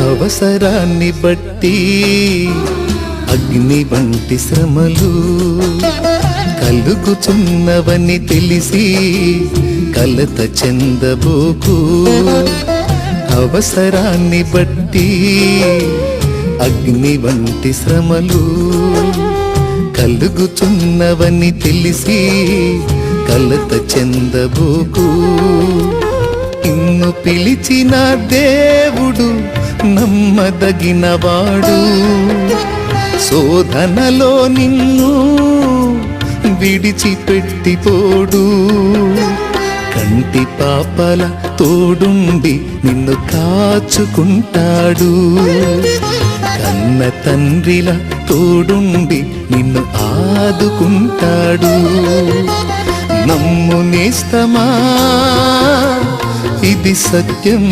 అవసరాన్ని బట్టి అగ్ని వంటి శ్రమలు కలుగుచున్నవని తెలిసి కలత చెందబోకు. అవసరాన్ని బట్టి అగ్ని వంటి శ్రమలు కలుగుచున్నవని తెలిసి కలత చెందబోకు. నిన్ను పిలిచిన దేవుడు నమ్మదగినవాడు, శోధనలో నిన్ను విడిచిపెట్టిపోడు. కంటి పాపల తోడుండి నిన్ను కాచుకుంటాడు, కన్న తండ్రిల తోడుండి నిన్ను ఆదుకుంటాడు. నమ్ము నేస్తమా, ఇది సత్యం.